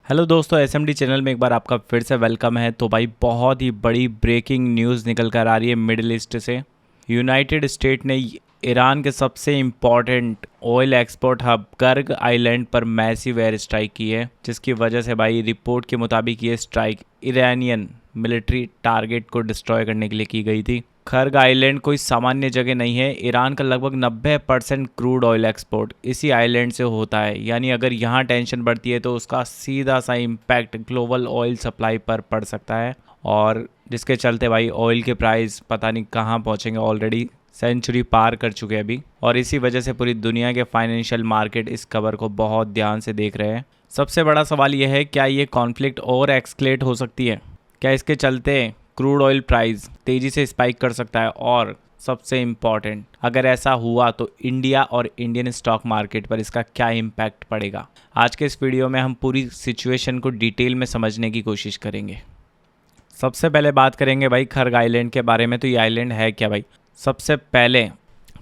Hello दोस्तों, SMD channel में एक बार आपका फिर से वेलकम है। तो भाई बहुत ही बड़ी ब्रेकिंग न्यूज़ निकल कर आ रही है मिडिल ईस्ट से। यूनाइटेड स्टेट ने ईरान के सबसे important oil export hub Kharg Island पर मैसिव एयर स्ट्राइक की है, जिसकी वजह से भाई रिपोर्ट के मुताबिक ये स्ट्राइक ईरानियन मिलिट्री टारगेट को डिस्ट्रॉय करने के लिए की गई थी। खर्ग आइलैंड कोई सामान्य जगह नहीं है। ईरान का लगभग 90% क्रूड ऑयल एक्सपोर्ट इसी आइलैंड से होता है। यानी अगर यहाँ टेंशन बढ़ती है तो उसका सीधा सा इम्पैक्ट ग्लोबल ऑयल सप्लाई पर पड़ सकता है, और जिसके चलते भाई ऑयल के प्राइस पता नहीं कहाँ पहुँचेंगे। ऑलरेडी सेंचुरी पार कर चुके हैं अभी, और इसी वजह से पूरी दुनिया के फाइनेंशियल मार्केट इस खबर को बहुत ध्यान से देख रहे हैं। सबसे बड़ा सवाल यह है, क्या ये कॉन्फ्लिक्ट और एक्सक्लेट हो सकती है? क्या इसके चलते क्रूड ऑयल प्राइस तेज़ी से स्पाइक कर सकता है? और सबसे इम्पॉर्टेंट, अगर ऐसा हुआ तो इंडिया और इंडियन स्टॉक मार्केट पर इसका क्या इम्पैक्ट पड़ेगा? आज के इस वीडियो में हम पूरी सिचुएशन को डिटेल में समझने की कोशिश करेंगे। सबसे पहले बात करेंगे भाई खर्ग आइलैंड के बारे में। तो ये आइलैंड है क्या भाई? सबसे पहले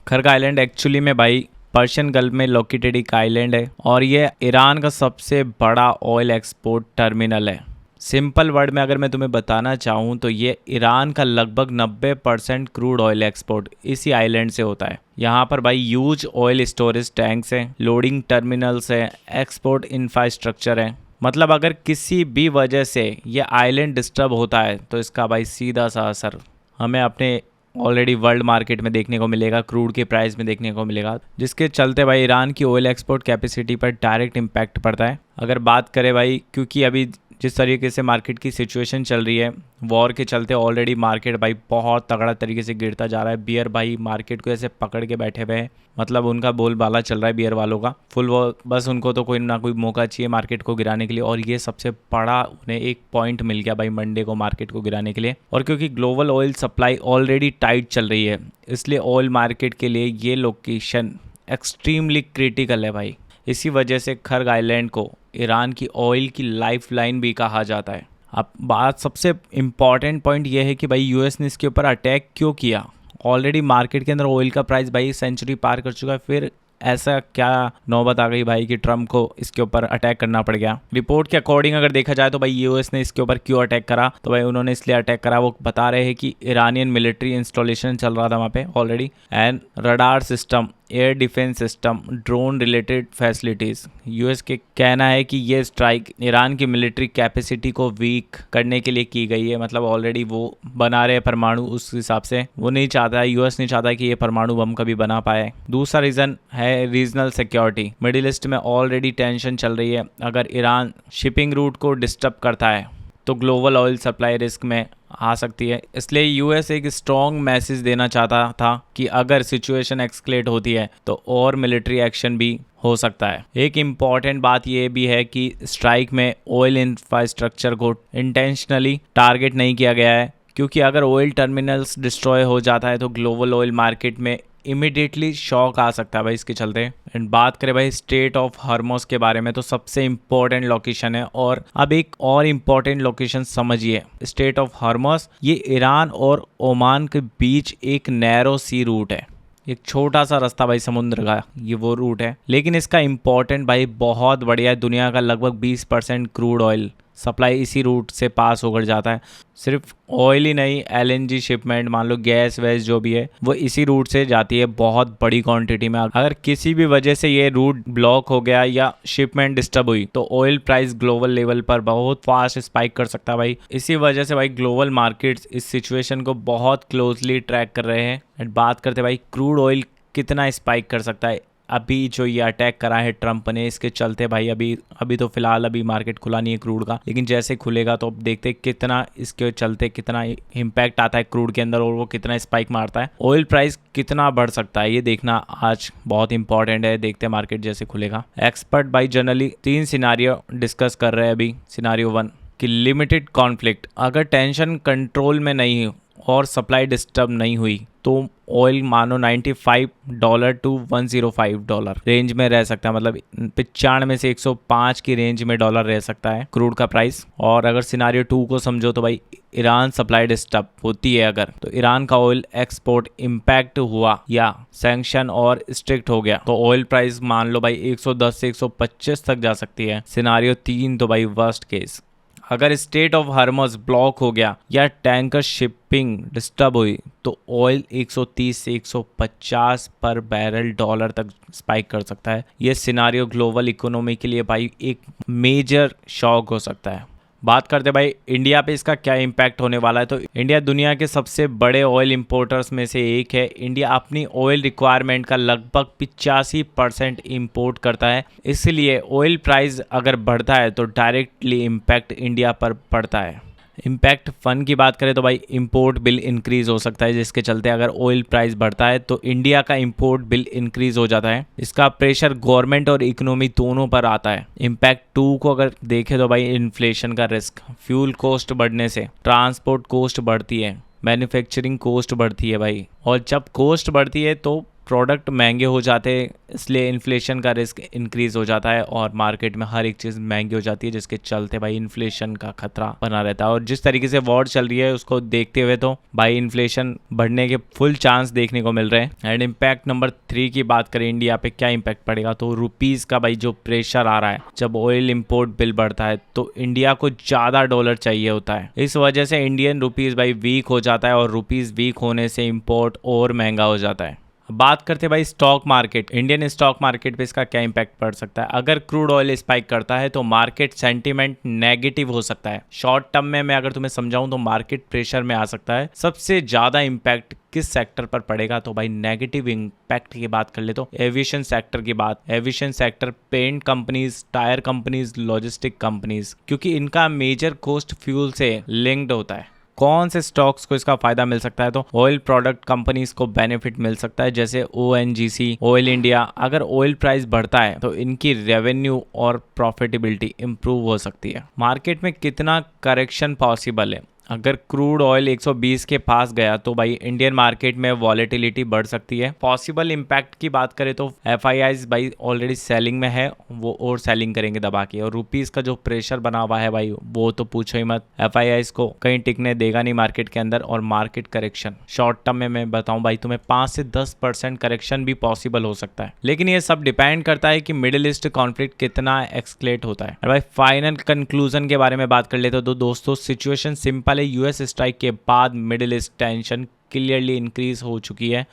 खर्ग आइलैंड एक्चुअली में भाई पर्शियन गल्फ में लोकेटेड एक आइलैंड है, और ये ईरान का सबसे बड़ा ऑयल एक्सपोर्ट टर्मिनल है। सिंपल वर्ड में अगर मैं तुम्हें बताना चाहूँ तो ये ईरान का लगभग 90% क्रूड ऑयल एक्सपोर्ट इसी आइलैंड से होता है। यहाँ पर भाई ह्यूज ऑयल स्टोरेज टैंक्स हैं, लोडिंग टर्मिनल्स हैं, एक्सपोर्ट इंफ्रास्ट्रक्चर है। मतलब अगर किसी भी वजह से ये आइलैंड डिस्टर्ब होता है तो इसका भाई सीधा सा असर हमें अपने ऑलरेडी वर्ल्ड मार्केट में देखने को मिलेगा, क्रूड के प्राइस में देखने को मिलेगा, जिसके चलते भाई ईरान की ऑयल एक्सपोर्ट कैपेसिटी पर डायरेक्ट इम्पैक्ट पड़ता है। अगर बात करें भाई, क्योंकि अभी जिस तरीके से मार्केट की सिचुएशन चल रही है, वॉर के चलते ऑलरेडी मार्केट भाई बहुत तगड़ा तरीके से गिरता जा रहा है। बियर भाई मार्केट को ऐसे पकड़ के बैठे हुए हैं, मतलब उनका बोलबाला चल रहा है बियर वालों का फुल। वो बस उनको तो कोई ना कोई मौका चाहिए मार्केट को गिराने के लिए, और ये सबसे बड़ा उन्हें एक पॉइंट मिल गया भाई मंडे को मार्केट को गिराने के लिए। और क्योंकि global oil supply already tight चल रही है, इसलिए ऑयल मार्केट के लिए ये लोकेशन एक्सट्रीमली क्रिटिकल है भाई। इसी वजह से खर्ग आइलैंड को ईरान की ऑयल की लाइफलाइन भी कहा जाता है। अब बात सबसे इम्पॉर्टेंट पॉइंट यह है कि भाई यूएस ने इसके ऊपर अटैक क्यों किया? ऑलरेडी मार्केट के अंदर ऑयल का प्राइस भाई सेंचुरी पार कर चुका है, फिर ऐसा क्या नौबत आ गई भाई कि ट्रम्प को इसके ऊपर अटैक करना पड़ गया? रिपोर्ट के अकॉर्डिंग अगर देखा जाए तो भाई यूएस ने इसके ऊपर क्यों अटैक करा, तो भाई उन्होंने इसलिए अटैक करा, वो बता रहे हैं कि ईरानियन मिलिट्री इंस्टॉलेशन चल रहा था वहाँ पे already, and radar system, air defence system, drone related facilities. US के कहना है कि ये स्ट्राइक ईरान की मिलिट्री कैपेसिटी को वीक करने के लिए की गई है। मतलब ऑलरेडी वो बना रहे परमाणु, उस हिसाब से वो नहीं चाहता है, यूएस नहीं चाहता कि ये परमाणु बम कभी बना पाए। दूसरा रीज़न है रीजनल सिक्योरिटी। मिडिल ईस्ट में ऑलरेडी टेंशन चल रही है। अगर ईरान शिपिंग रूट को डिस्टर्ब करता है तो ग्लोबल ऑयल सप्लाई रिस्क में आ सकती है। इसलिए यूएस एक स्ट्रॉन्ग मैसेज देना चाहता था कि अगर सिचुएशन एक्सक्लेट होती है तो और मिलिट्री एक्शन भी हो सकता है। एक इम्पॉर्टेंट बात यह भी है कि स्ट्राइक में ऑयल इंफ्रास्ट्रक्चर को इंटेंशनली टारगेट नहीं किया गया है, क्योंकि अगर ऑयल टर्मिनल्स डिस्ट्रॉय हो जाता है तो ग्लोबल ऑयल मार्केट में इमिडिएटली शॉक आ सकता है भाई इसके चलते। एंड बात करें भाई स्ट्रेट ऑफ हॉर्मुज़ के बारे में, तो सबसे इम्पोर्टेंट लोकेशन है। और अब एक और इम्पोर्टेंट लोकेशन समझिए, स्ट्रेट ऑफ हॉर्मुज़ ये ईरान और ओमान के बीच एक नैरो सी रूट है, एक छोटा सा रास्ता भाई समुद्र का, ये वो रूट है। लेकिन इसका इम्पोर्टेंट भाई बहुत बढ़िया है। दुनिया का लगभग 20% क्रूड ऑयल सप्लाई इसी रूट से पास होकर जाता है। सिर्फ ऑयल ही नहीं, एलएनजी शिपमेंट, मान लो गैस वैस जो भी है वो इसी रूट से जाती है बहुत बड़ी क्वांटिटी में। अगर किसी भी वजह से ये रूट ब्लॉक हो गया या शिपमेंट डिस्टर्ब हुई तो ऑयल प्राइस ग्लोबल लेवल पर बहुत फास्ट स्पाइक कर सकता है भाई। इसी वजह से भाई ग्लोबल मार्केट्स इस सिचुएशन को बहुत क्लोजली ट्रैक कर रहे हैं। एंड बात करते भाई क्रूड ऑयल कितना स्पाइक कर सकता है। अभी जो ये अटैक करा है ट्रम्प ने, इसके चलते भाई अभी तो फिलहाल अभी मार्केट खुला नहीं है क्रूड का, लेकिन जैसे खुलेगा तो अब देखते कितना इसके चलते कितना इम्पैक्ट आता है क्रूड के अंदर, और वो कितना स्पाइक मारता है। ऑयल प्राइस कितना बढ़ सकता है ये देखना आज बहुत इंपॉर्टेंट है। देखते हैं मार्केट जैसे खुलेगा। एक्सपर्ट भाई जनरली 3 सिनारियो डिस्कस कर रहे हैं अभी। सिनारियो 1 कि लिमिटेड कॉन्फ्लिक्ट, अगर टेंशन कंट्रोल में नहीं और सप्लाई डिस्टर्ब नहीं हुई तो ऑयल मानो $95 टू $105 रेंज में रह सकता है, मतलब 95 से 105 की रेंज में डॉलर रह सकता है क्रूड का प्राइस। और अगर सिनारियो 2 को समझो तो भाई ईरान सप्लाई डिस्टर्ब होती है अगर, तो ईरान का ऑयल एक्सपोर्ट इम्पैक्ट हुआ या सैंक्शन और स्ट्रिक्ट हो गया तो ऑयल प्राइस मान लो भाई 110 से 125 तक जा सकती है। सिनारियो 3 तो भाई वर्स्ट केस, अगर स्टेट ऑफ हार्मस ब्लॉक हो गया या टैंकर शिपिंग डिस्टर्ब हुई तो ऑयल 130 से 150 पर बैरल डॉलर तक स्पाइक कर सकता है। यह सिनारियो ग्लोबल इकोनॉमी के लिए भाई एक मेजर शॉक हो सकता है। बात करते भाई इंडिया पे इसका क्या इम्पैक्ट होने वाला है, तो इंडिया दुनिया के सबसे बड़े ऑयल इंपोर्टर्स में से एक है। इंडिया अपनी ऑयल रिक्वायरमेंट का लगभग 85% इंपोर्ट करता है, इसलिए ऑयल प्राइस अगर बढ़ता है तो डायरेक्टली इम्पैक्ट इंडिया पर पड़ता है। इम्पैक्ट फंड की बात करें तो भाई इंपोर्ट बिल इंक्रीज हो सकता है, जिसके चलते अगर ऑयल प्राइस बढ़ता है तो इंडिया का इंपोर्ट बिल इंक्रीज हो जाता है। इसका प्रेशर गवर्नमेंट और इकोनॉमी दोनों पर आता है। इम्पैक्ट 2 को अगर देखें तो भाई इन्फ्लेशन का रिस्क, फ्यूल कॉस्ट बढ़ने से ट्रांसपोर्ट कॉस्ट बढ़ती है, मैन्युफैक्चरिंग कॉस्ट बढ़ती है भाई, और जब कॉस्ट बढ़ती है तो प्रोडक्ट महंगे हो जाते हैं, इसलिए इन्फ्लेशन का रिस्क इंक्रीज हो जाता है और मार्केट में हर एक चीज़ महंगी हो जाती है, जिसके चलते भाई इन्फ्लेशन का खतरा बना रहता है। और जिस तरीके से वॉर चल रही है उसको देखते हुए तो भाई इन्फ्लेशन बढ़ने के फुल चांस देखने को मिल रहे हैं। एंड इम्पैक्ट नंबर 3 की बात करें इंडिया पे क्या इम्पैक्ट पड़ेगा, तो रुपीज़ का भाई जो प्रेशर आ रहा है, जब ऑयल इम्पोर्ट बिल बढ़ता है तो इंडिया को ज़्यादा डॉलर चाहिए होता है, इस वजह से इंडियन रुपीज़ भाई वीक हो जाता है और रुपीज़ वीक होने से इम्पोर्ट और महंगा हो जाता है। बात करते हैं भाई stock market, Indian stock market पे इसका क्या इम्पैक्ट पड़ सकता है। अगर क्रूड ऑयल स्पाइक करता है तो मार्केट सेंटीमेंट नेगेटिव हो सकता है। शॉर्ट टर्म में मैं अगर तुम्हें समझाऊं तो मार्केट प्रेशर में आ सकता है। सबसे ज़्यादा इम्पैक्ट किस सेक्टर पर पड़ेगा, तो भाई नेगेटिव इम्पैक्ट की बात कर ले तो एविएशन सेक्टर की बात, aviation sector, paint companies, tyre companies, logistic companies, क्योंकि इनका मेजर कॉस्ट फ्यूल से लिंक्ड होता है। कौन से स्टॉक्स को इसका फायदा मिल सकता है, तो ऑयल प्रोडक्ट कंपनीज को बेनिफिट मिल सकता है, जैसे ONGC, ऑयल इंडिया। अगर ऑयल प्राइस बढ़ता है तो इनकी रेवेन्यू और प्रॉफिटेबिलिटी इंप्रूव हो सकती है। मार्केट में कितना करेक्शन पॉसिबल है, अगर क्रूड ऑयल 120 के पास गया तो भाई इंडियन मार्केट में वॉलेटिलिटी बढ़ सकती है। पॉसिबल इम्पैक्ट की बात करें तो FIIs भाई ऑलरेडी सेलिंग में है, वो और सेलिंग करेंगे दबा के, और रुपीस का जो प्रेशर बना हुआ है भाई वो तो पूछो ही मत। FIIs को कहीं टिकने देगा नहीं मार्केट के अंदर। और मार्केट करेक्शन शॉर्ट टर्म में मैं बताऊं भाई तुम्हें 5 से 10% करेक्शन भी पॉसिबल हो सकता है, लेकिन ये सब डिपेंड करता है कि मिडिल ईस्ट कॉन्फ्लिक्ट कितना एक्सक्लेट होता है। और भाई फाइनल कंक्लूजन के बारे में बात कर लेते तो दोस्तों सिचुएशन सिंपल, US स्ट्राइक के बाद middle east tension clearly increase हो चुकी है।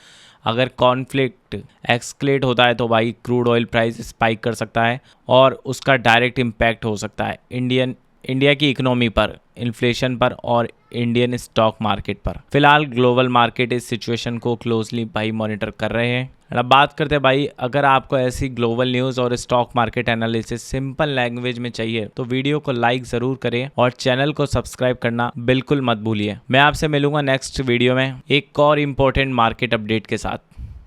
अगर कॉन्फ्लिक्ट एक्सक्लेट होता है तो भाई क्रूड ऑयल प्राइस स्पाइक कर सकता है और उसका डायरेक्ट इम्पैक्ट हो सकता है इंडिया की इकोनॉमी पर, इन्फ्लेशन पर और इंडियन स्टॉक मार्केट पर। फिलहाल ग्लोबल मार्केट इस सिचुएशन को क्लोजली भाई मॉनिटर कर रहे हैं। अब बात करते हैं भाई, अगर आपको ऐसी ग्लोबल न्यूज़ और stock market analysis simple language में चाहिए तो वीडियो को लाइक ज़रूर करें और चैनल को सब्सक्राइब करना बिल्कुल मत भूलिए। मैं आपसे मिलूंगा नेक्स्ट वीडियो में एक और इम्पोर्टेंट मार्केट अपडेट के साथ।